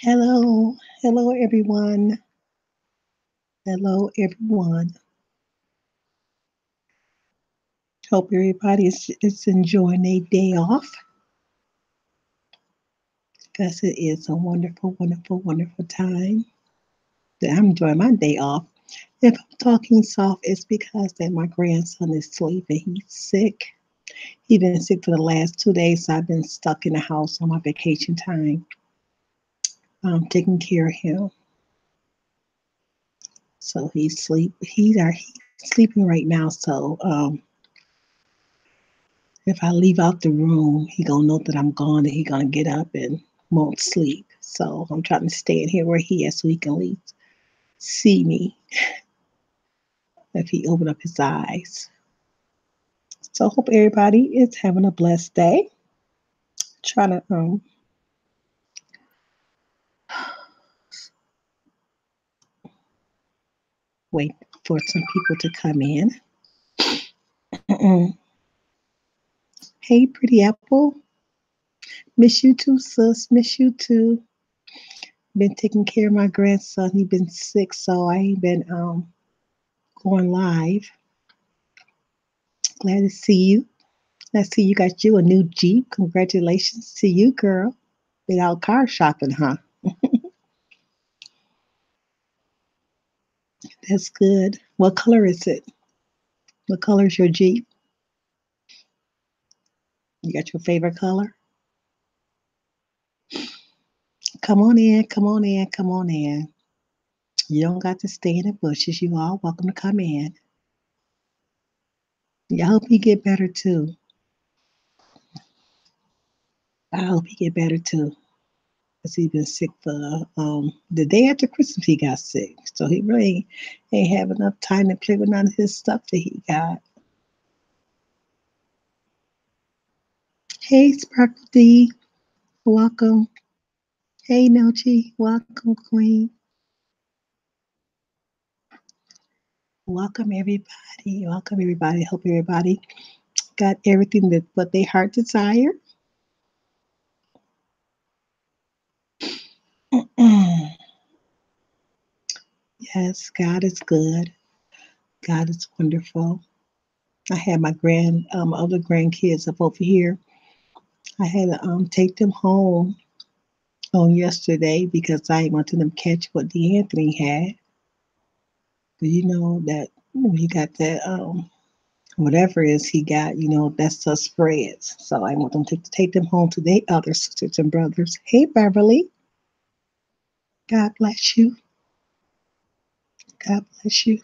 Hello, hello everyone. Hello everyone. Hope everybody is enjoying a day off because it is a wonderful, wonderful, wonderful time that I'm enjoying my day off. If I'm talking soft, it's because that my grandson is sleeping. He's sick. He's been sick for the last 2 days, so I've been stuck in the house on my vacation time, taking care of him. So he's sleeping right now. So if I leave out the room, he gonna know that I'm gone and he gonna get up and won't sleep. So I'm trying to stay in here where he is so he can at least see me if he open up his eyes. So I hope everybody is having a blessed day. Trying to wait for some people to come in. Hey, pretty apple. Miss you too, sis. Miss you too. Been taking care of my grandson. He been sick, so I ain't been going live. Glad to see you. I see you got you a new Jeep. Congratulations to you, girl. Been out car shopping, huh? That's good. What color is it? What color is your Jeep? You got your favorite color? Come on in, come on in, come on in. You don't got to stay in the bushes. You all welcome to come in. Yeah, I hope you get better too. I hope you get better too. Cause he been sick for the day after Christmas he got sick. So he really ain't have enough time to play with none of his stuff that he got. Hey Sparkle D, welcome. Hey Nochi, welcome Queen. Welcome everybody. Welcome everybody. Hope everybody got everything that what they heart desire. Yes, God is good. God is wonderful. I had my other grandkids up over here. I had to take them home on yesterday because I wanted them to catch what D'Anthony had. But you know that he got that whatever it is he got, that's the spreads. So I want them to take them home to their other sisters and brothers. Hey Beverly, God bless you. God bless you.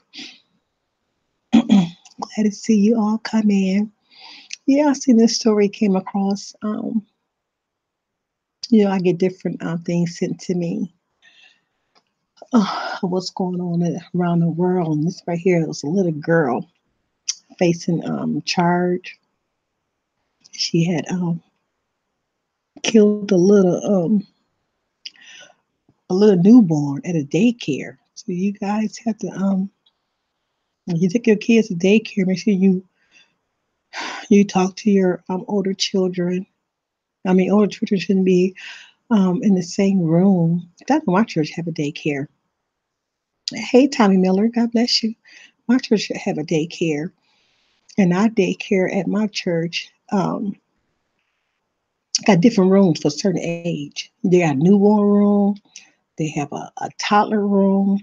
Glad to see you all come in. Yeah, I seen this story came across. I get different things sent to me. What's going on around the world? And this right here was a little girl facing charge. She had killed a little newborn at a daycare. So you guys have to when you take your kids to daycare, make sure you talk to your older children. I mean, older children shouldn't be in the same room. That's my church have a daycare. Hey, Tommy Miller, God bless you. My church should have a daycare, and our daycare at my church got different rooms for a certain age. They got a newborn room, they have a toddler room,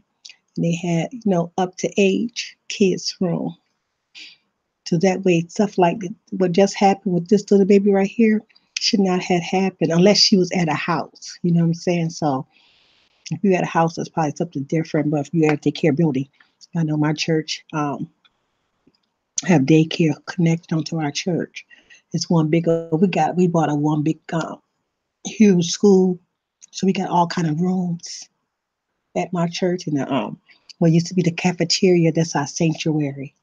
and they had up to age kids room. So that way, stuff like what just happened with this little baby right here should not have happened unless she was at a house. You know what I'm saying? So if you at a house, that's probably something different. But if you at a daycare building, I know my church have daycare connected onto our church. It's one big. We bought a one big huge school, so we got all kind of rooms at my church, and what used to be the cafeteria. That's our sanctuary,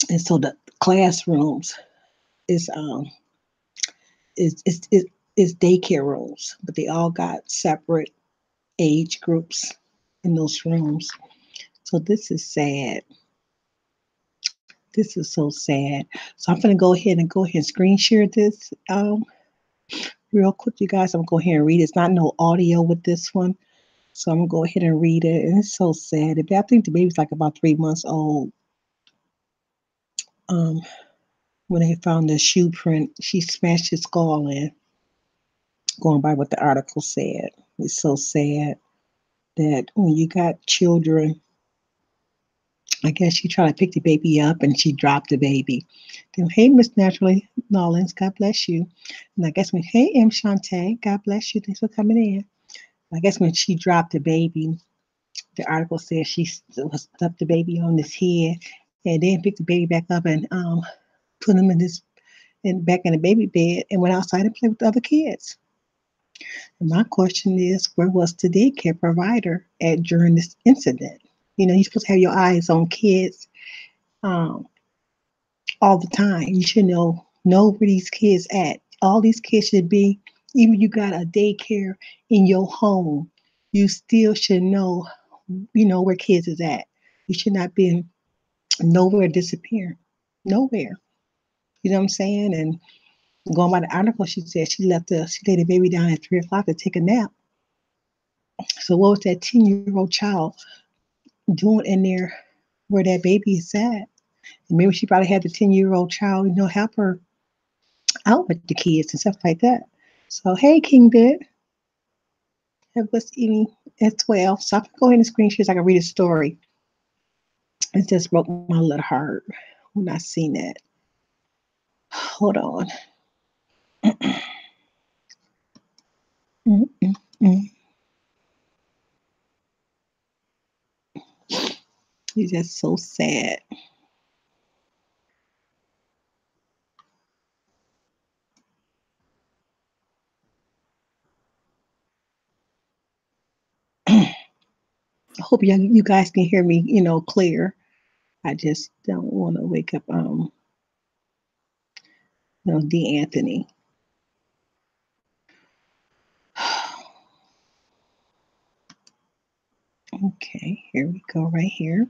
and so the classrooms is is is is, is daycare rooms, but they all got separate age groups in those rooms. So this is sad. This is so sad. So I'm gonna go ahead and screen share this real quick, you guys. I'm going to go ahead and read it. It's not no audio with this one. So I'm going to go ahead and read it. And it's so sad. I think the baby's like about 3 months old. Um, when they found the shoe print, she smashed his skull in, going by what the article said. It's so sad that when you got children, I guess she tried to pick the baby up and she dropped the baby. Then, hey, Miss Naturally Nollins, God bless you. And I guess when, hey, M. Shantae, God bless you. Thanks for coming in. I guess when she dropped the baby, the article says she stuffed the baby on his head and then picked the baby back up and put him back in the baby bed and went outside and played with the other kids. And my question is, where was the daycare provider at during this incident? You're supposed to have your eyes on kids um, all the time. You should know where these kids at. All these kids should be, even you got a daycare in your home, you still should know where kids is at. You should not be nowhere disappearing. Nowhere. You know what I'm saying? And going by the article, she said she laid the baby down at 3 o'clock to take a nap. So what was that 10-year-old child doing in there where that baby is at? And maybe she probably had the 10-year-old child, help her out with the kids and stuff like that. So hey, King Bit, have a blessed evening at 12. So I can go ahead and screen share so I can read a story. It just broke my little heart when I seen that. Hold on. Mm-mm-mm. It's just so sad. I hope you guys can hear me, clear. I just don't want to wake up, D. Anthony. Okay, here we go, right here.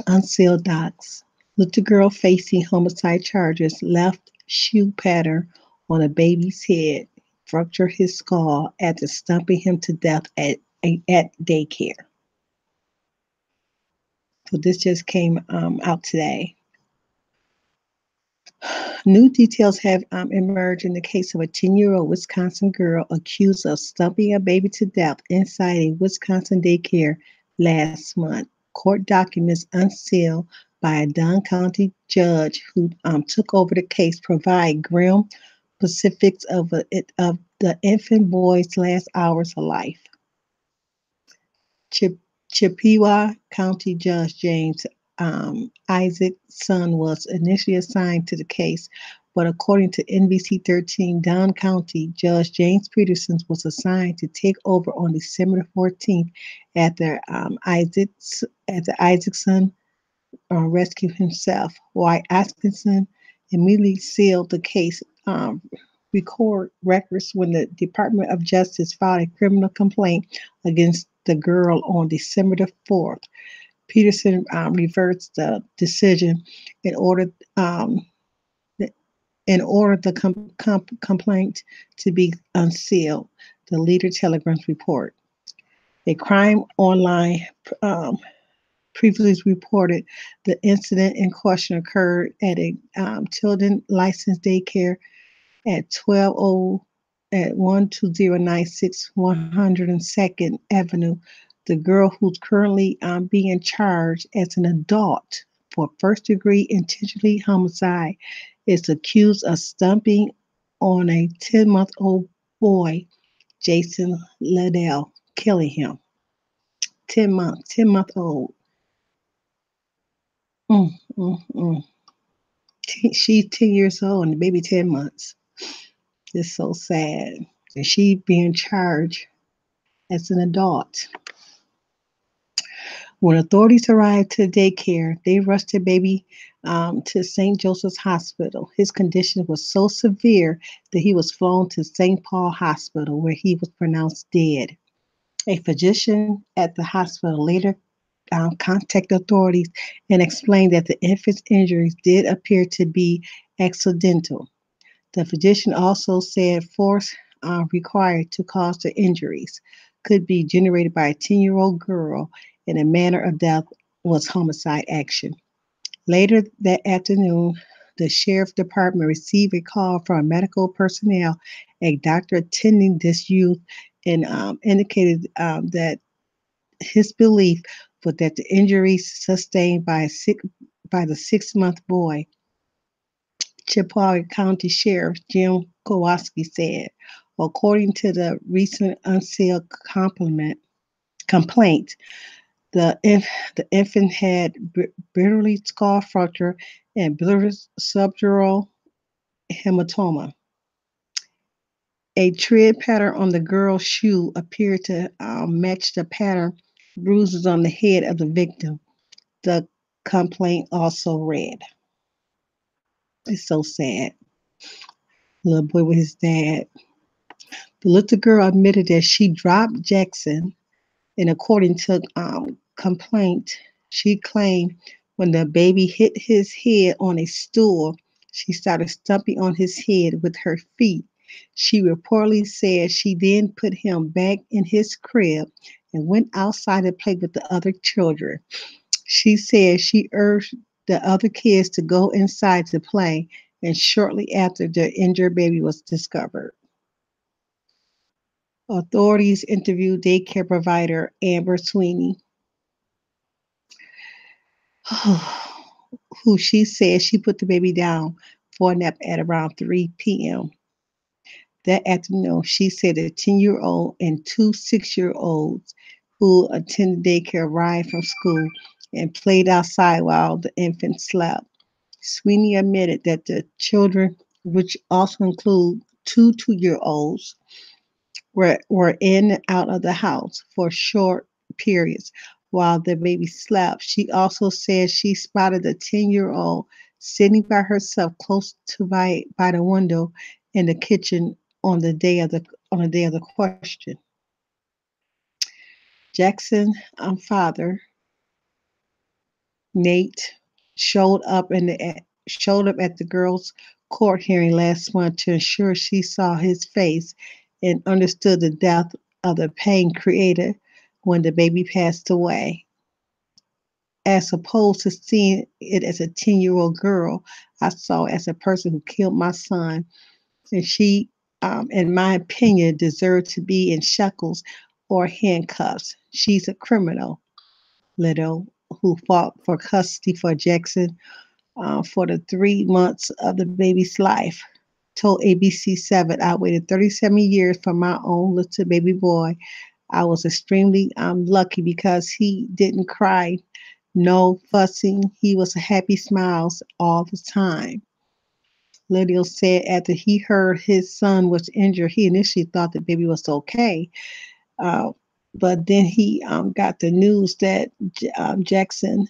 Unsealed docs. Little girl facing homicide charges left shoe pattern on a baby's head, fractured his skull after stumping him to death at daycare. So this just came out today. New details have emerged in the case of a 10-year-old Wisconsin girl accused of stumping a baby to death inside a Wisconsin daycare last month. Court documents unsealed by a Dunn County judge who took over the case provide grim specifics of the infant boy's last hours of life. Chippewa County Judge James Isaacson was initially assigned to the case, but according to NBC 13, Dunn County Judge James Peterson was assigned to take over on December 14th after Isaacson rescued himself. While Atkinson immediately sealed the case record records when the Department of Justice filed a criminal complaint against the girl on December the 4th. Peterson reversed the decision in order the complaint to be unsealed. The Leader Telegraph report. A crime online previously reported the incident in question occurred at a children licensed daycare at 12096 102nd Avenue. The girl who's currently being charged as an adult for first-degree intentionally homicide is accused of stumping on a 10-month-old boy, Jason Liddell, killing him. 10-month-old. Mm, mm, mm. She's 10 years old and the baby 10 months. It's so sad. And she being charged as an adult. When authorities arrived to daycare, they rushed the baby to St. Joseph's Hospital. His condition was so severe that he was flown to St. Paul Hospital, where he was pronounced dead. A physician at the hospital later contacted authorities and explained that the infant's injuries did appear to be accidental. The physician also said force required to cause the injuries could be generated by a 10-year-old girl, and the manner of death was homicide action. Later that afternoon, the sheriff department received a call from medical personnel, a doctor attending this youth, and indicated that his belief was that the injuries sustained by the 6-month boy. Chippewa County Sheriff Jim Kowalski said, according to the recent unsealed complaint, the infant had bitterly scar fracture and biliary subdural hematoma. A tread pattern on the girl's shoe appeared to match the pattern bruises on the head of the victim. The complaint also read. It's so sad. Little boy with his dad. The little girl admitted that she dropped Jackson, and according to complaint, she claimed when the baby hit his head on a stool, she started stomping on his head with her feet. She reportedly said she then put him back in his crib and went outside to play with the other children. She said she urged the other kids to go inside to play, and shortly after, the injured baby was discovered. Authorities interviewed daycare provider Amber Sweeney, who she said she put the baby down for a nap at around 3 p.m. That afternoon. She said a 10-year-old and two 6-year-olds who attended daycare arrived from school and played outside while the infant slept. Sweeney admitted that the children, which also include two 2-year-olds, were in and out of the house for short periods while the baby slept. She also said she spotted the 10-year-old sitting by herself close to by the window in the kitchen on the day of the question. Jackson father Nate showed up at the girls' court hearing last month to ensure she saw his face and understood the depth of the pain created when the baby passed away. As opposed to seeing it as a 10-year-old girl, I saw it as a person who killed my son, and she, in my opinion, deserved to be in shackles or handcuffs. She's a criminal, Little, who fought for custody for Jackson for the 3 months of the baby's life, told ABC7, I waited 37 years for my own little baby boy. I was extremely lucky because he didn't cry, no fussing. He was happy smiles all the time. Lydia said after he heard his son was injured, he initially thought the baby was okay. Uh, but then he got the news that Jackson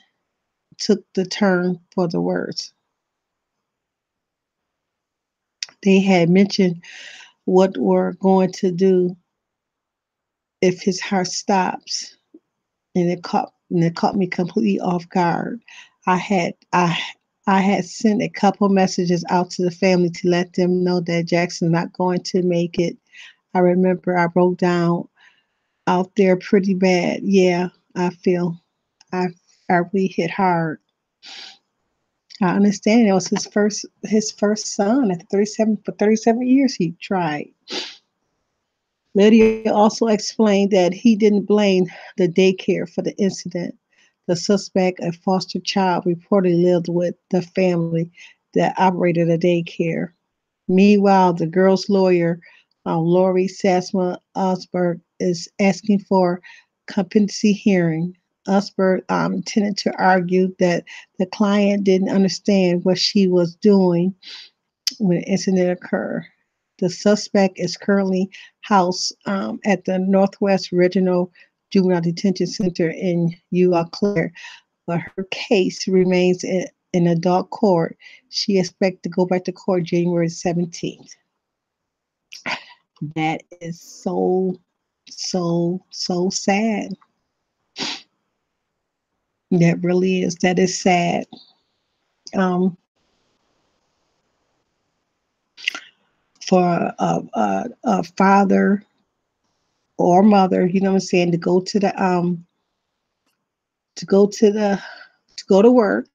took the turn for the worse. They had mentioned what we're going to do if his heart stops, and it caught me completely off guard. I had I I had sent a couple messages out to the family to let them know that Jackson's not going to make it. I remember I broke down out there pretty bad. Yeah, I feel I I really hit hard. I understand it was his first son at 37 for 37 years he tried. Lydia also explained that he didn't blame the daycare for the incident. The suspect, a foster child, reportedly lived with the family that operated a daycare. Meanwhile, the girl's lawyer, Lori Sasma Osberg, is asking for competency hearing. Osberg intended to argue that the client didn't understand what she was doing when the incident occurred. The suspect is currently housed at the Northwest Regional Juvenile Detention Center in Eau Claire, but her case remains in adult court. She expects to go back to court January 17th. That is so, so, so sad. That really is. That is sad. Um, for a father or mother, you know what I'm saying, to go to the to go to the to go to work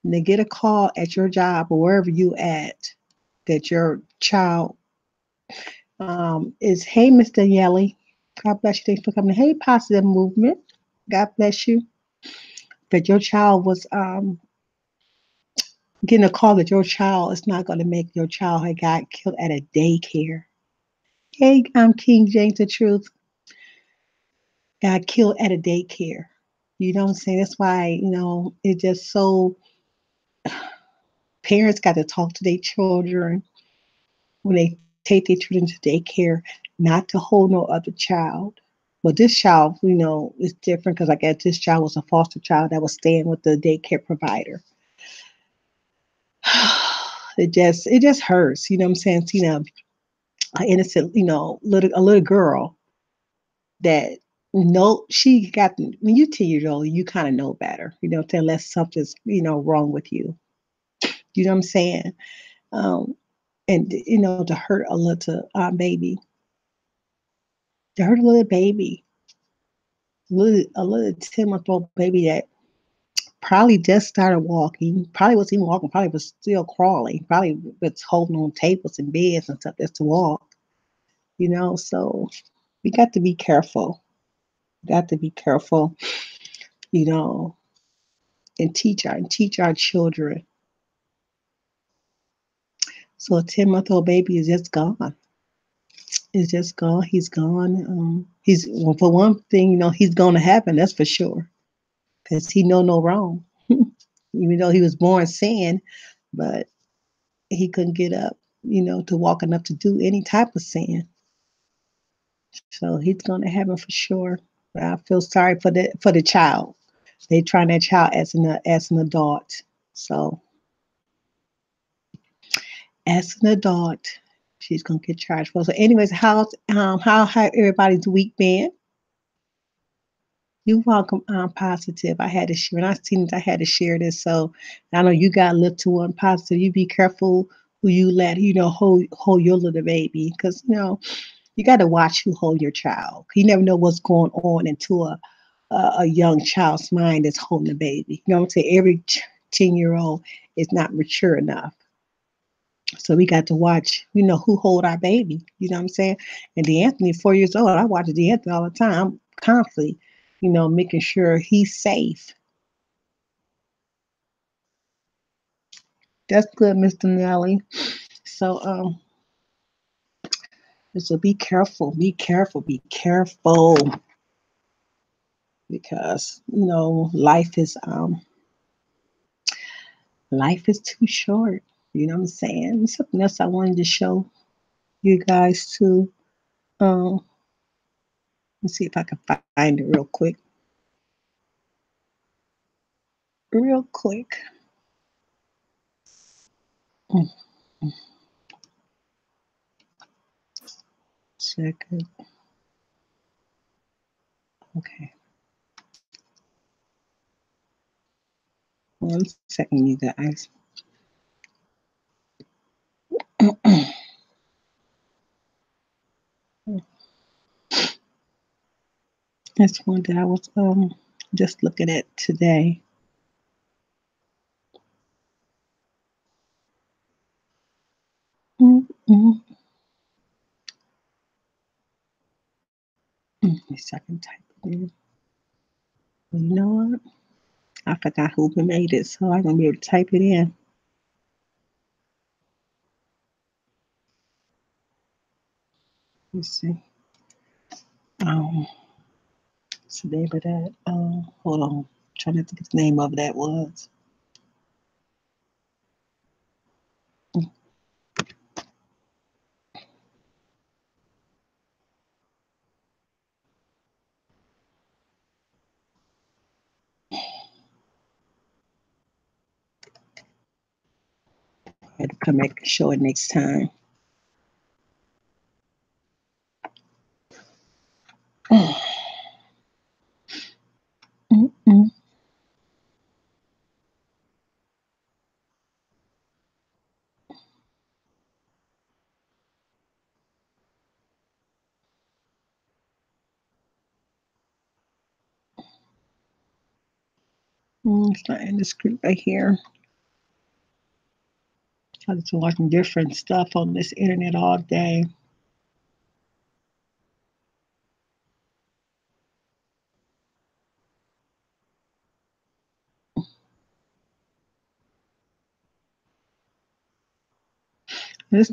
and they get a call at your job or wherever you at that your child is, hey, Miss Daniele, God bless you, thanks for coming. Hey, Positive Movement, God bless you. That your child was getting a call that your child is not going to make your child had got killed at a daycare. Hey, I'm King James the Truth. Got killed at a daycare. You know what I'm saying? That's why, it just so parents got to talk to their children when they take their children to daycare, not to hold no other child. But this child, is different because I guess this child was a foster child that was staying with the daycare provider. It just hurts, you know what I'm saying? An innocent, a little girl that no, she got when you 10 years old, you kind of know better, unless something's wrong with you. You know what I'm saying? Um, and to hurt a little baby, to hurt a little baby, a little 10-month-old baby that probably just started walking, probably wasn't even walking, probably was still crawling, probably was holding on tables and beds and stuff just to walk. So we got to be careful. Got to be careful, you know, and teach our children. So a 10-month-old baby is just gone. Is just gone. He's gone. He's well, for one thing, he's going to heaven. That's for sure, because he know no wrong. Even though he was born sin, but he couldn't get up, to walk enough to do any type of sin. So he's going to heaven for sure. But I feel sorry for the child. They trying that child as an adult. So as an adult, she's gonna get charged for. So, anyways, how everybody's week been? You're welcome. Positive. I had to share, and I seen I had to share this. So I know you got a little one positive. You be careful who you let hold your little baby, because you got to watch who hold your child. You never know what's going on into a young child's mind that's holding a baby. You know what I'm saying? Every 10-year-old is not mature enough. So we got to watch, who hold our baby. You know what I'm saying? And DeAnthony, 4 years old, I watch DeAnthony all the time. I'm constantly, making sure he's safe. That's good, Mr. Nelly. So so be careful, be careful, be careful. Because, life is too short. You know what I'm saying? Something else I wanted to show you guys too. Um, let's see if I can find it real quick. Real quick. Mm, Second. Okay. 1 second, you guys. That's one that I was just looking at today. Mm, mm, Let me see if I can type it in. You know what? I forgot who made it, so I'm gonna be able to type it in. Let's see. Um, what's the name of that? Hold on. Trying to think of the name of that was. I had to come back and show it next time. Mm, mm. It's not in this group right here. I just watching different stuff on this internet all day. This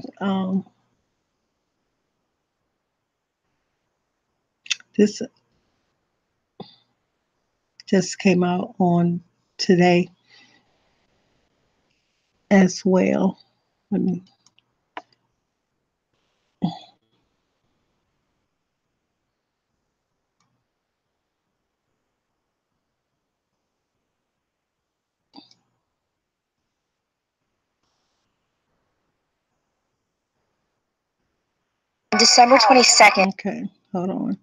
this just came out on today as well. Let me December 22nd. Okay, hold on.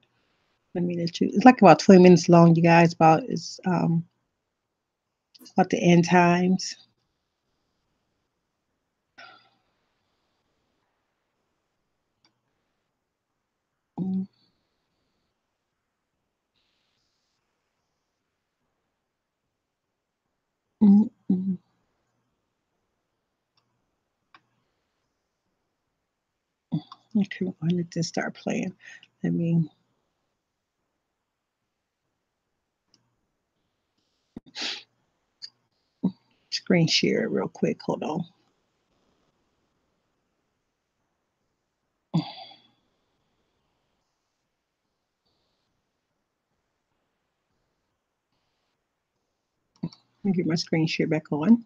Let me let you. It's like about 20 minutes long, you guys. About the end times. Mm, mm, mm. Okay, I need to start playing. Let me screen share it real quick. Hold on. Let me get my screen share back on.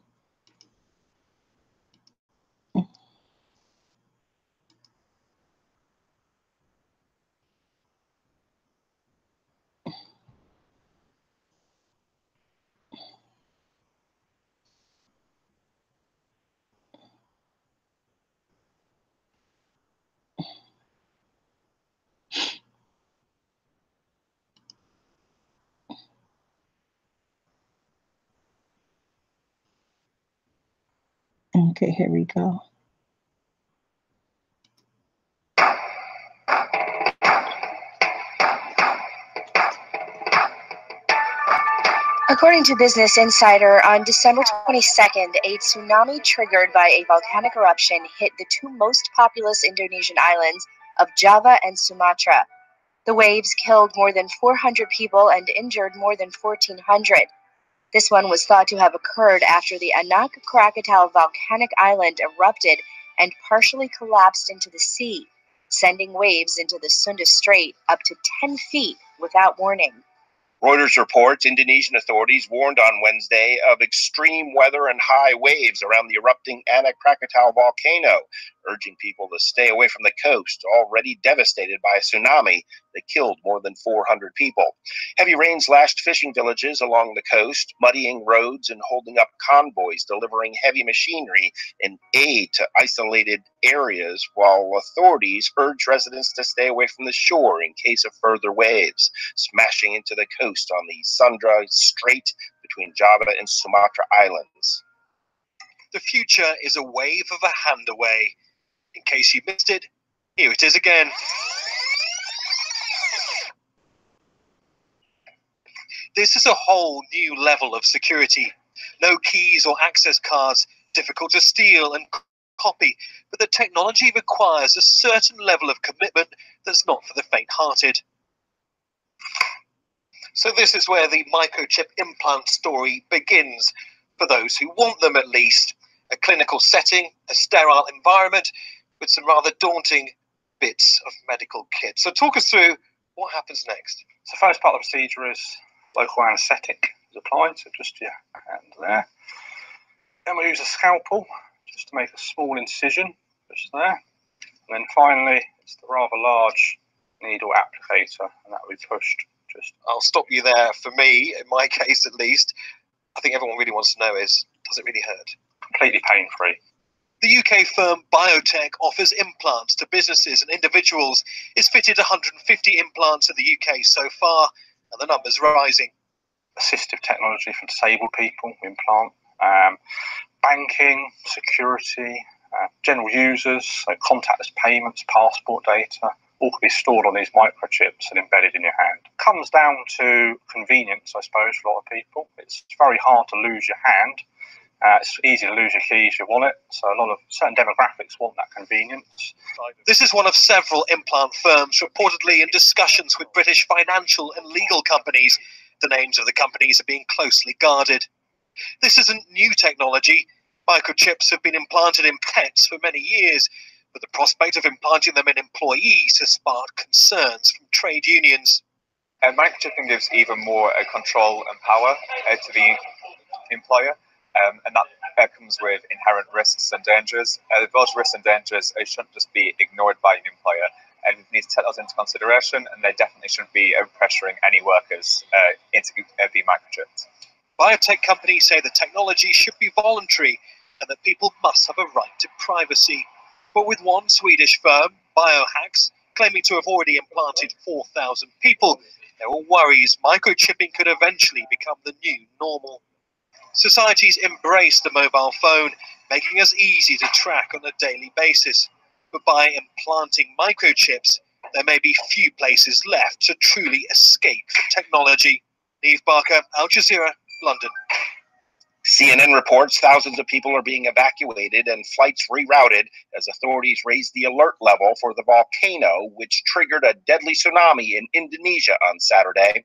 Okay, here we go. According to Business Insider, on December 22nd, a tsunami triggered by a volcanic eruption hit the two most populous Indonesian islands of Java and Sumatra. The waves killed more than 400 people and injured more than 1,400. This one was thought to have occurred after the Anak Krakatau volcanic island erupted and partially collapsed into the sea, sending waves into the Sunda Strait up to 10 feet without warning. Reuters reports Indonesian authorities warned on Wednesday of extreme weather and high waves around the erupting Anak Krakatau volcano, urging people to stay away from the coast, already devastated by a tsunami that killed more than 400 people. Heavy rains lashed fishing villages along the coast, muddying roads and holding up convoys delivering heavy machinery and aid to isolated areas, while authorities urged residents to stay away from the shore in case of further waves, smashing into the coast on the Sunda Strait between Java and Sumatra Islands. The future is a wave of a hand away. In case you missed it, here it is again. This is a whole new level of security. No keys or access cards, difficult to steal and copy, but the technology requires a certain level of commitment that's not for the faint-hearted. So this is where the microchip implant story begins, for those who want them at least. A clinical setting, a sterile environment, with some rather daunting bits of medical kit. So talk us through what happens next. So first part of the procedure is local anaesthetic is applied, so just your hand there. Then we use a scalpel just to make a small incision just there. And then finally, it's the rather large needle applicator, and that will be pushed just. I'll stop you there. For me, in my case at least, I think everyone really wants to know is, does it really hurt? Completely pain-free. The UK firm Biotech offers implants to businesses and individuals. It's fitted 150 implants in the UK so far, and the number's rising. Assistive technology for disabled people, implant, banking, security, general users, so contactless payments, passport data, all could be stored on these microchips and embedded in your hand. Comes down to convenience, I suppose, for a lot of people. It's very hard to lose your hand. It's easy to lose your keys, your wallet, so a lot of certain demographics want that convenience. This is one of several implant firms reportedly in discussions with British financial and legal companies. The names of the companies are being closely guarded. This isn't new technology. Microchips have been implanted in pets for many years, but the prospect of implanting them in employees has sparked concerns from trade unions. Microchipping gives even more control and power to the employer. And that comes with inherent risks and dangers. Those risks and dangers shouldn't just be ignored by an employer, and it needs to take those into consideration, and they definitely shouldn't be pressuring any workers into be microchipped. Biotech companies say the technology should be voluntary and that people must have a right to privacy. But with one Swedish firm, Biohacks, claiming to have already implanted 4,000 people, there were worries microchipping could eventually become the new normal. Societies embrace the mobile phone, making us easy to track on a daily basis. But by implanting microchips, there may be few places left to truly escape from technology. Neve Barker, Al Jazeera, London. CNN reports thousands of people are being evacuated and flights rerouted as authorities raise the alert level for the volcano, which triggered a deadly tsunami in Indonesia on Saturday.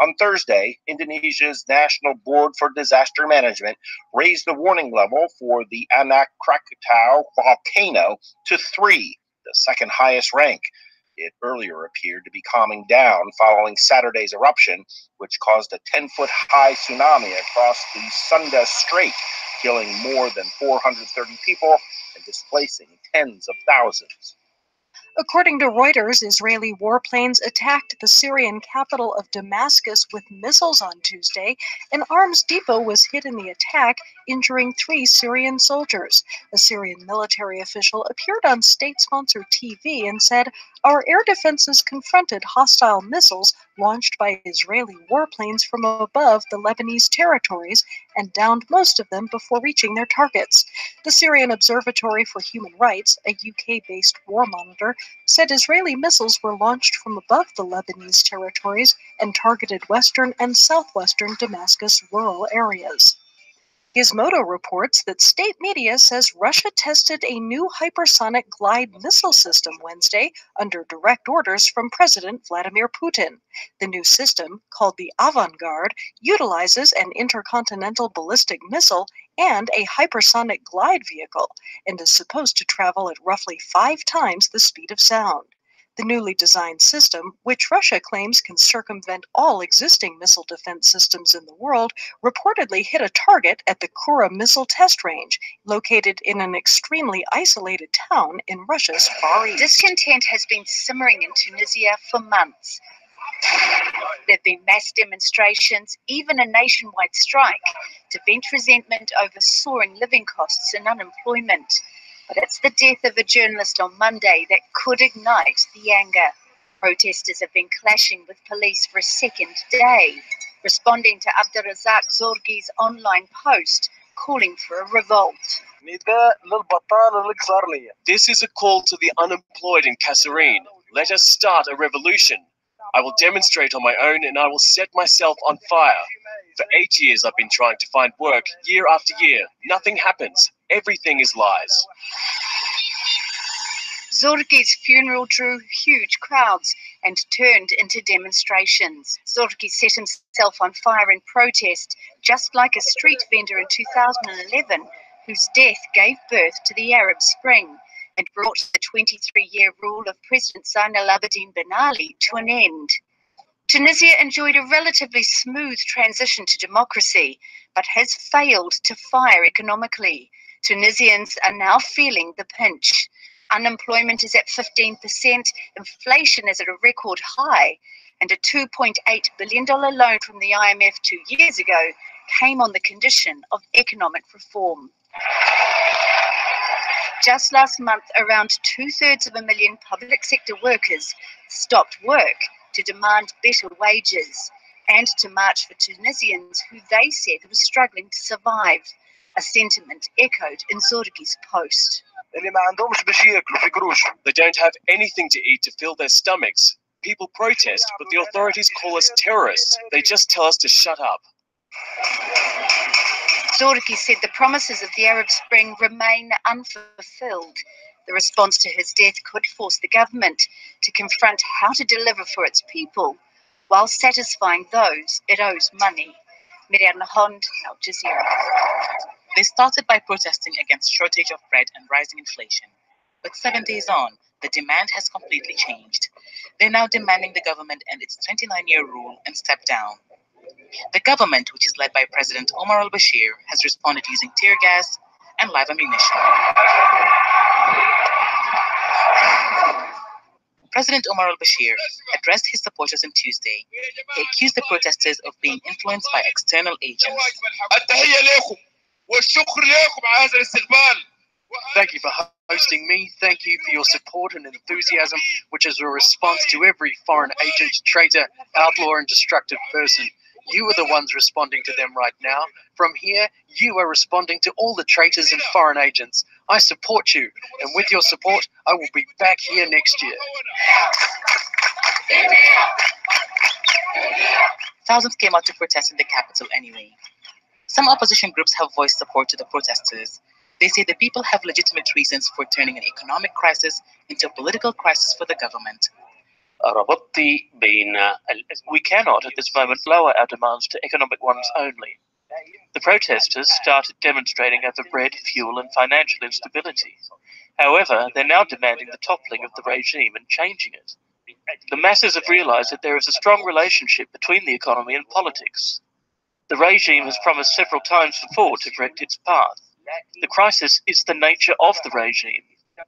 On Thursday, Indonesia's National Board for Disaster Management raised the warning level for the Anak Krakatau volcano to 3, the second highest rank. It earlier appeared to be calming down following Saturday's eruption, which caused a 10-foot-high tsunami across the Sunda Strait, killing more than 430 people and displacing tens of thousands. According to Reuters, Israeli warplanes attacked the Syrian capital of Damascus with missiles on Tuesday. An arms depot was hit in the attack, injuring 3 Syrian soldiers. A Syrian military official appeared on state-sponsored TV and said, "Our air defenses confronted hostile missiles launched by Israeli warplanes from above the Lebanese territories and downed most of them before reaching their targets." The Syrian Observatory for Human Rights, a UK-based war monitor, said Israeli missiles were launched from above the Lebanese territories and targeted western and southwestern Damascus rural areas. Gizmodo reports that state media says Russia tested a new hypersonic glide missile system Wednesday under direct orders from President Vladimir Putin. The new system, called the Avangard, utilizes an intercontinental ballistic missile and a hypersonic glide vehicle, and is supposed to travel at roughly 5 times the speed of sound. The newly designed system, which Russia claims can circumvent all existing missile defense systems in the world, reportedly hit a target at the Kura missile test range, located in an extremely isolated town in Russia's Far East. Discontent has been simmering in Tunisia for months. There have been mass demonstrations, even a nationwide strike, to vent resentment over soaring living costs and unemployment. But it's the death of a journalist on Monday that could ignite the anger. Protesters have been clashing with police for a second day, responding to Abdurrazak Zorgi's online post calling for a revolt. This is a call to the unemployed in Kasserine. Let us start a revolution. I will demonstrate on my own and I will set myself on fire. For 8 years I've been trying to find work, year after year. Nothing happens. Everything is lies. Zorgi's funeral drew huge crowds and turned into demonstrations. Zorgi set himself on fire in protest, just like a street vendor in 2011, whose death gave birth to the Arab Spring and brought the 23-year rule of President Zain al-Abidine Ben Ali to an end. Tunisia enjoyed a relatively smooth transition to democracy, but has failed to fire economically. Tunisians are now feeling the pinch. Unemployment is at 15%, inflation is at a record high, and a $2.8 billion loan from the IMF 2 years ago came on the condition of economic reform. Just last month, around 2/3 public sector workers stopped work to demand better wages and to march for Tunisians who they said were struggling to survive, a sentiment echoed in Zorgi's post. They don't have anything to eat to fill their stomachs. People protest, but the authorities call us terrorists. They just tell us to shut up. Zorki said the promises of the Arab Spring remain unfulfilled. The response to his death could force the government to confront how to deliver for its people while satisfying those it owes money. Miriam Nahond, Al Jazeera. They started by protesting against shortage of bread and rising inflation. But 7 days on, the demand has completely changed. They're now demanding the government end its 29-year rule and step down. The government, which is led by President Omar al-Bashir, has responded using tear gas and live ammunition. President Omar al-Bashir addressed his supporters on Tuesday. He accused the protesters of being influenced by external agents. Thank you for hosting me. Thank you for your support and enthusiasm, which is a response to every foreign agent, traitor, outlaw, and destructive person. You are the ones responding to them right now. From here, you are responding to all the traitors and foreign agents. I support you, and with your support, I will be back here next year. Thousands came out to protest in the capital anyway. Some opposition groups have voiced support to the protesters. They say the people have legitimate reasons for turning an economic crisis into a political crisis for the government. We cannot at this moment lower our demands to economic ones only. The protesters started demonstrating over bread, fuel and financial instability. However, they're now demanding the toppling of the regime and changing it. The masses have realized that there is a strong relationship between the economy and politics. The regime has promised several times before to correct its path. The crisis is the nature of the regime,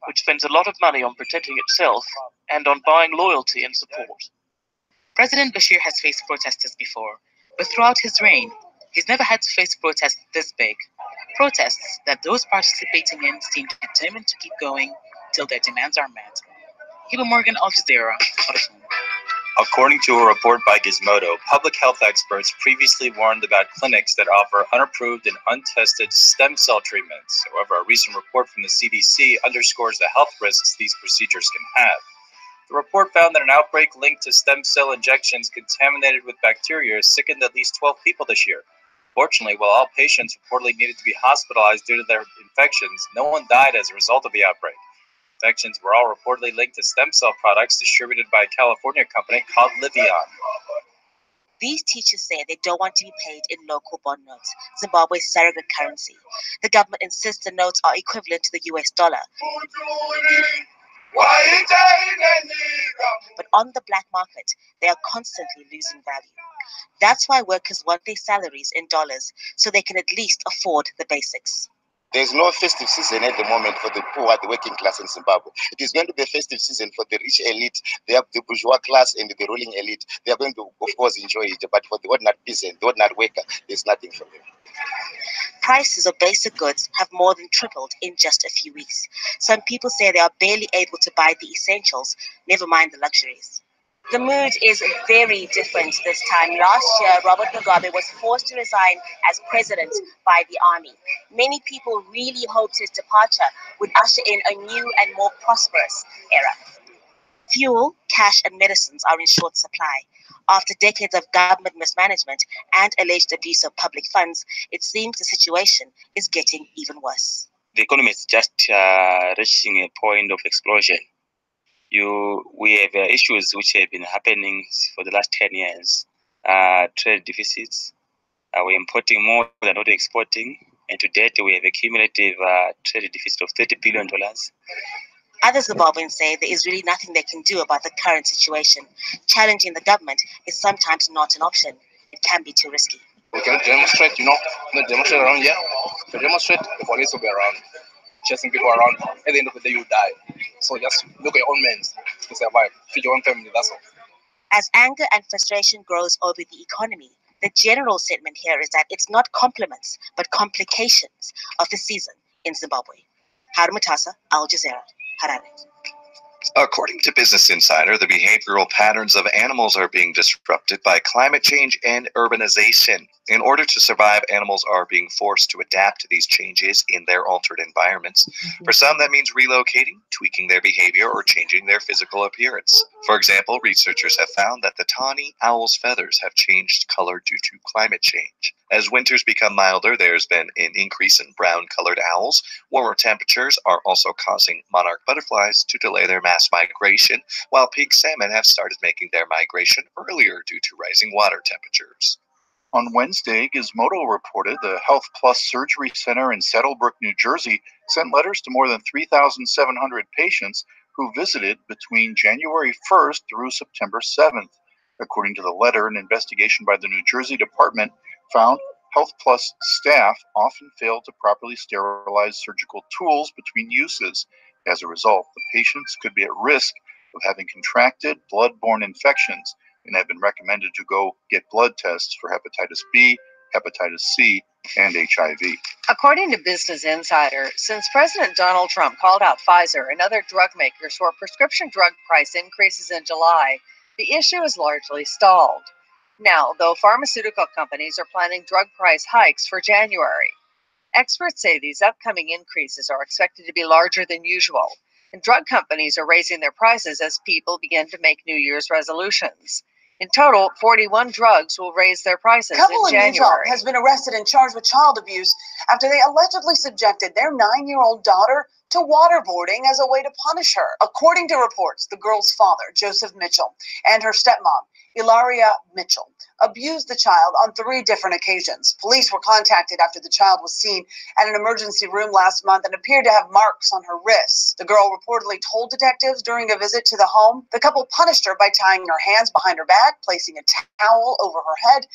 which spends a lot of money on protecting itself and on buying loyalty and support. President Bashir has faced protesters before, but throughout his reign, he's never had to face protests this big. Protests that those participating in seem determined to keep going till their demands are met. Hiba Morgan, Al Jazeera, Khartoum. According to a report by Gizmodo, public health experts previously warned about clinics that offer unapproved and untested stem cell treatments. However, a recent report from the CDC underscores the health risks these procedures can have. The report found that an outbreak linked to stem cell injections contaminated with bacteria sickened at least 12 people this year. Fortunately, while all patients reportedly needed to be hospitalized due to their infections, no one died as a result of the outbreak. Infections were all reportedly linked to stem cell products distributed by a California company called Livion. These teachers say they don't want to be paid in local bond notes, Zimbabwe's surrogate currency. The government insists the notes are equivalent to the US dollar. But on the black market, they are constantly losing value. That's why workers want their salaries in dollars, so they can at least afford the basics. There's no festive season at the moment for the poor, the working class in Zimbabwe. It is going to be a festive season for the rich elite. They have the bourgeois class and the ruling elite. They are going to, of course, enjoy it. But for the ordinary peasant, the ordinary worker, there's nothing for them. Prices of basic goods have more than tripled in just a few weeks. Some people say they are barely able to buy the essentials, never mind the luxuries. The mood is very different this time. Last year, Robert Mugabe was forced to resign as president by the army. Many people really hoped his departure would usher in a new and more prosperous era. Fuel, cash, and medicines are in short supply. After decades of government mismanagement and alleged abuse of public funds, it seems the situation is getting even worse. The economy is just reaching a point of explosion. We have issues which have been happening for the last 10 years. Trade deficits. We're importing more than what we're exporting. And to date, we have a cumulative trade deficit of $30 billion. Other Zimbabweans say there is really nothing they can do about the current situation. Challenging the government is sometimes not an option. It can be too risky. We can demonstrate, not demonstrate around here. To demonstrate, the police will be around, chasing people around. At the end of the day, you die. So just look at your own means to survive, feed your own family, that's all. As anger and frustration grows over the economy, the general sentiment here is that it's not compliments, but complications of the season in Zimbabwe. Harumatasa, Al Jazeera, Harare. According to Business Insider, the behavioral patterns of animals are being disrupted by climate change and urbanization. In order to survive, animals are being forced to adapt to these changes in their altered environments. For some, that means relocating, tweaking their behavior, or changing their physical appearance. For example, researchers have found that the tawny owl's feathers have changed color due to climate change. As winters become milder, there's been an increase in brown-colored owls. Warmer temperatures are also causing monarch butterflies to delay their mass migration, while pink salmon have started making their migration earlier due to rising water temperatures. On Wednesday, Gizmodo reported the Health Plus Surgery Center in Saddlebrook, New Jersey, sent letters to more than 3,700 patients who visited between January 1st through September 7th. According to the letter, an investigation by the New Jersey Department found Health Plus staff often failed to properly sterilize surgical tools between uses. As a result, the patients could be at risk of having contracted blood-borne infections and have been recommended to go get blood tests for hepatitis B, hepatitis C, and HIV. According to Business Insider, since President Donald Trump called out Pfizer and other drug makers for prescription drug price increases in July, the issue is largely stalled. Now, though pharmaceutical companies are planning drug price hikes for January, experts say these upcoming increases are expected to be larger than usual, and drug companies are raising their prices as people begin to make New Year's resolutions. In total, 41 drugs will raise their prices in January. A couple in Utah has been arrested and charged with child abuse after they allegedly subjected their 9-year-old daughter to waterboarding as a way to punish her. According to reports, the girl's father, Joseph Mitchell, and her stepmom, Ilaria Mitchell, abused the child on 3 different occasions. Police were contacted after the child was seen at an emergency room last month and appeared to have marks on her wrists. The girl reportedly told detectives during a visit to the home. The couple punished her by tying her hands behind her back, placing a towel over her head,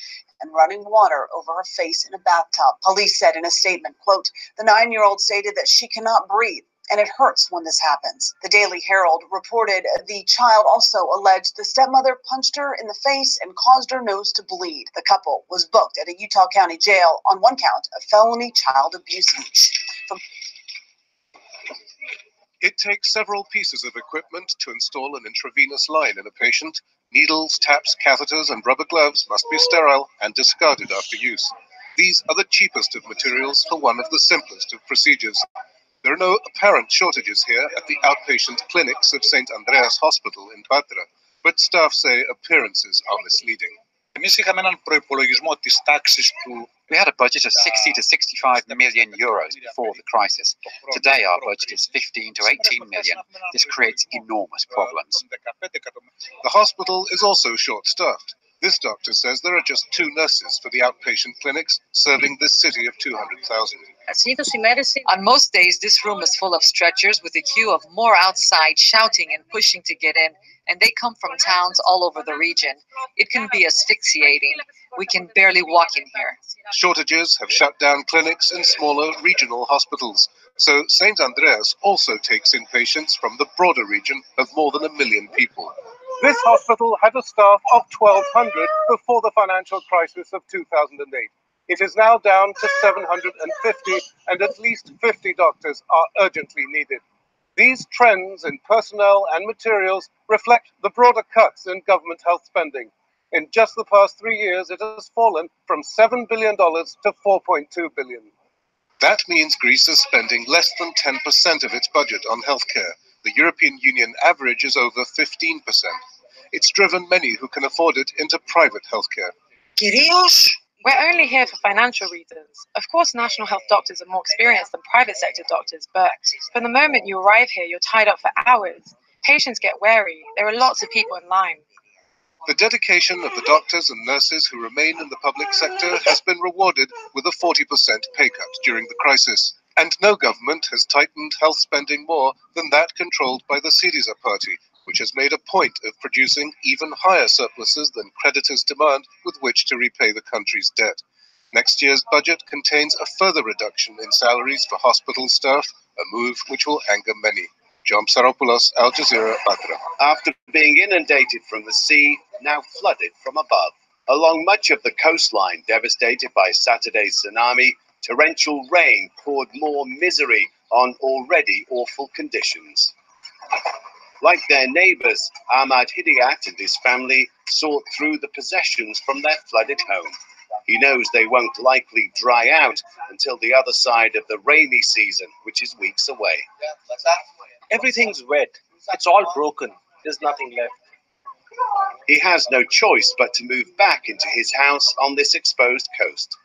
and running water over her face in a bathtub. Police said in a statement, quote, "The 9-year-old stated that she cannot breathe, and it hurts when this happens." The Daily Herald reported the child also alleged the stepmother punched her in the face and caused her nose to bleed. The couple was booked at a Utah County jail on 1 count of felony child abuse each. It takes several pieces of equipment to install an intravenous line in a patient. Needles, taps, catheters, and rubber gloves must be sterile and discarded after use. These are the cheapest of materials for one of the simplest of procedures. There are no apparent shortages here at the outpatient clinics of St. Andreas Hospital in Patra, but staff say appearances are misleading. We had a budget of 60 to 65 million euros before the crisis. Today our budget is 15 to 18 million. This creates enormous problems. The hospital is also short-staffed. This doctor says there are just 2 nurses for the outpatient clinics serving this city of 200,000. On most days, this room is full of stretchers with a queue of more outside shouting and pushing to get in, and they come from towns all over the region. It can be asphyxiating. We can barely walk in here. Shortages have shut down clinics in smaller regional hospitals. So St. Andreas also takes in patients from the broader region of more than 1 million people. This hospital had a staff of 1,200 before the financial crisis of 2008. It is now down to 750, and at least 50 doctors are urgently needed. These trends in personnel and materials reflect the broader cuts in government health spending. In just the past 3 years, it has fallen from $7 billion to $4.2 billion. That means Greece is spending less than 10% of its budget on healthcare. The European Union average is over 15%. It's driven many who can afford it into private healthcare. We're only here for financial reasons. Of course, national health doctors are more experienced than private sector doctors, but from the moment you arrive here, you're tied up for hours. Patients get wary. There are lots of people in line. The dedication of the doctors and nurses who remain in the public sector has been rewarded with a 40% pay cut during the crisis. And no government has tightened health spending more than that controlled by the Syriza party, which has made a point of producing even higher surpluses than creditors demand with which to repay the country's debt. Next year's budget contains a further reduction in salaries for hospital staff, a move which will anger many. John Psaropoulos, Al Jazeera, Patra. After being inundated from the sea, now flooded from above. Along much of the coastline devastated by Saturday's tsunami, torrential rain poured more misery on already awful conditions. Like their neighbours, Ahmad Hidayat and his family sought through the possessions from their flooded home. He knows they won't likely dry out until the other side of the rainy season, which is weeks away. Everything's wet. It's all broken. There's nothing left. He has no choice but to move back into his house on this exposed coast.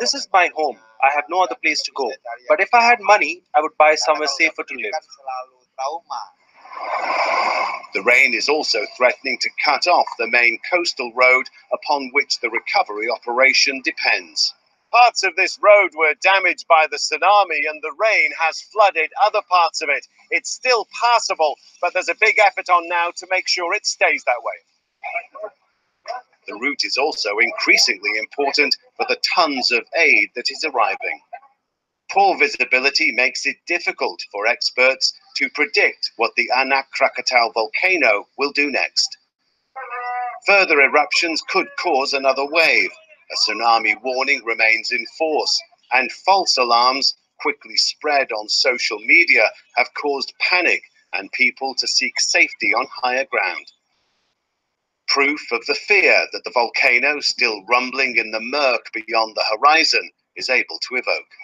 This is my home. I have no other place to go. But if I had money, I would buy somewhere safer to live. The rain is also threatening to cut off the main coastal road upon which the recovery operation depends. Parts of this road were damaged by the tsunami and the rain has flooded other parts of it. It's still passable, but there's a big effort on now to make sure it stays that way. The route is also increasingly important for the tons of aid that is arriving. Poor visibility makes it difficult for experts to predict what the Anak Krakatau volcano will do next. Further eruptions could cause another wave. A tsunami warning remains in force, and false alarms quickly spread on social media have caused panic and people to seek safety on higher ground. Proof of the fear that the volcano, still rumbling in the murk beyond the horizon, is able to evoke.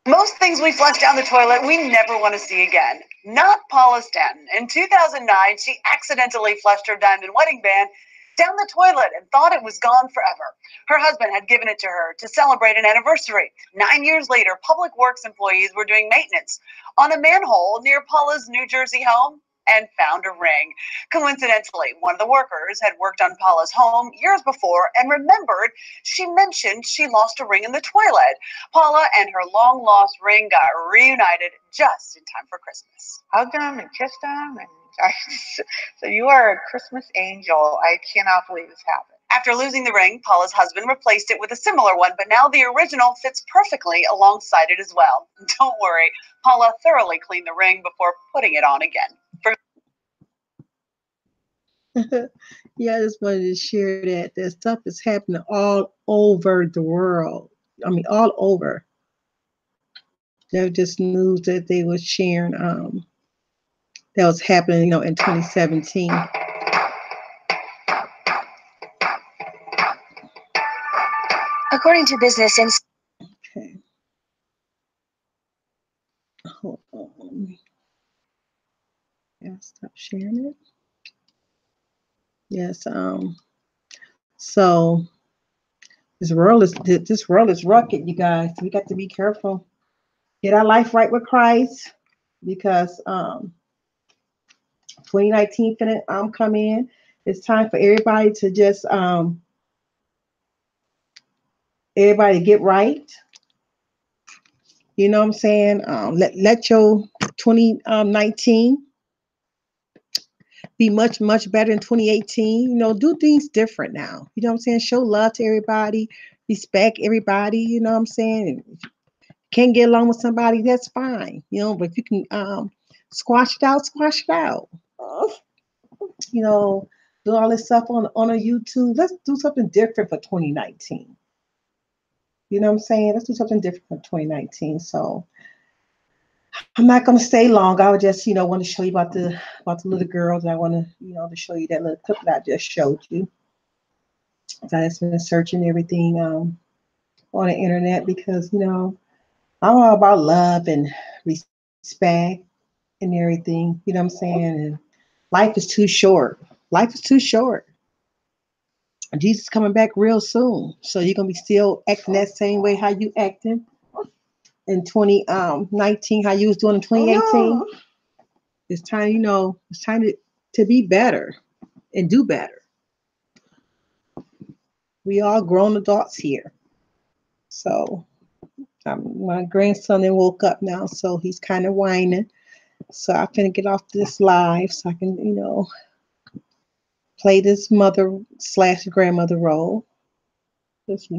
Most things we flush down the toilet we never want to see again. Not Paula Stanton. In 2009, she accidentally flushed her diamond wedding band down the toilet and thought it was gone forever. Her husband had given it to her to celebrate an anniversary. 9 years later, public works employees were doing maintenance on a manhole near Paula's New Jersey home and found a ring. Coincidentally, one of the workers had worked on Paula's home years before and remembered she mentioned she lost a ring in the toilet. Paula and her long-lost ring got reunited just in time for Christmas. Hugged them and kissed them. So you are a Christmas angel. I cannot believe this happened. After losing the ring, Paula's husband replaced it with a similar one, but now the original fits perfectly alongside it as well. Don't worry, Paula thoroughly cleaned the ring before putting it on again. Yeah, I just wanted to share that stuff is happening all over the world. I mean, all over. There's just news that they were sharing that was happening, in 2017. According to Business Insider. Okay. Hold on. Yeah, stop sharing it. Yes. So this world is rugged, you guys. We got to be careful. Get our life right with Christ, because 2019 finna come in. It's time for everybody to just everybody get right. You know what I'm saying? Let your 2019 be much, much better in 2018. Do things different now. You know what I'm saying? Show love to everybody, respect everybody. You know what I'm saying? If you can't get along with somebody, that's fine. But if you can squash it out, squash it out. Do all this stuff on a YouTube. Let's do something different for 2019. You know what I'm saying? Let's do something different for 2019. So I'm not going to stay long. I would just, want to show you about the little girl that I want to, to show you that little clip that I just showed you. I just been searching everything on the internet because, I'm all about love and respect and everything. You know what I'm saying? And life is too short. Life is too short. Jesus is coming back real soon. So you're going to be still acting that same way how you acting in 2019, how you was doing in 2018. It's time, it's time to be better and do better. We all grown adults here. So my grandson then woke up now, so he's kind of whining. So I'm finna get off this live so I can, play this mother/grandmother role. Just,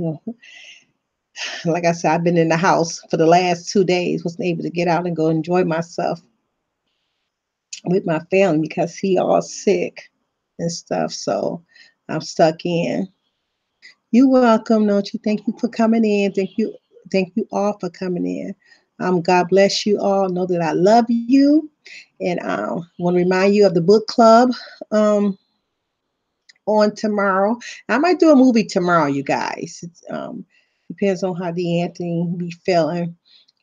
like I said, I've been in the house for the last 2 days, wasn't able to get out and go enjoy myself with my family because he all sick and stuff. So I'm stuck in. You're welcome, don't you? Thank you for coming in. Thank you all for coming in. God bless you all. Know that I love you. And I want to remind you of the book club on tomorrow. I might do a movie tomorrow, you guys. It's, depends on how Anthony be feeling.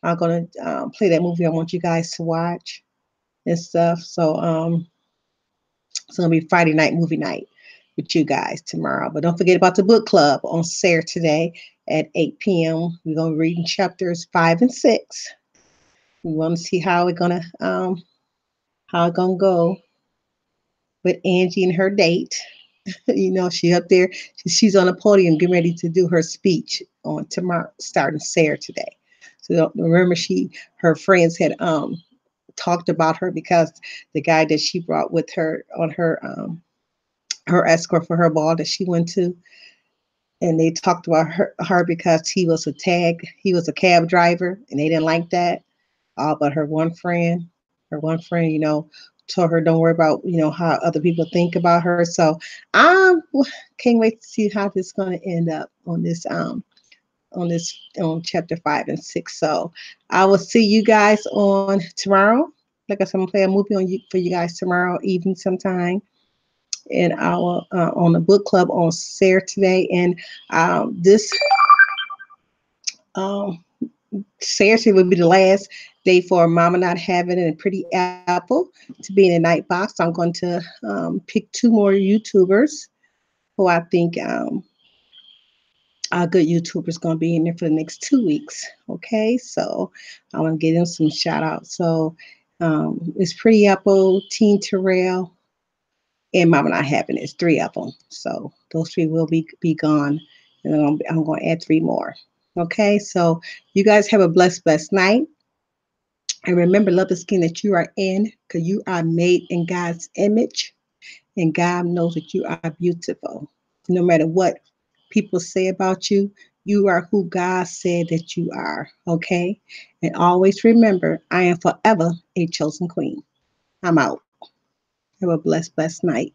I'm gonna play that movie I want you guys to watch and stuff. So it's gonna be Friday night movie night with you guys tomorrow. But don't forget about the book club on Saturday at 8 p.m. We're gonna be reading chapters 5 and 6. We want to see how it's gonna go with Angie and her date. You know, she up there. She's on the podium getting ready to do her speech on tomorrow, starting Saturday. So remember, her friends had talked about her because the guy that she brought with her on her escort for her ball that she went to, and they talked about her because he was a cab driver, and they didn't like that. But her one friend, you know, told her don't worry about, you know, how other people think about her. So I can't wait to see how this is going to end up on chapter 5 and 6. So I will see you guys on tomorrow. Like I said, I'm gonna play a movie for you guys tomorrow evening sometime, and our on the book club on Saturday. And this Saturday will be the last day for Mama Not Having a Pretty Apple to be in the night box. I'm going to pick 2 more YouTubers who I think are good YouTubers going to be in there for the next 2 weeks. Okay, so I want to give them some shout outs. So it's Pretty Apple, Teen Terrell, and Mama Not Having. It's 3 of them. So those 3 will be gone, and I'm going to add 3 more. Okay, so you guys have a blessed night. And remember, love the skin that you are in, because you are made in God's image, and God knows that you are beautiful. No matter what people say about you, you are who God said that you are. Okay, and always remember, I am forever a chosen queen. I'm out. Have a blessed night.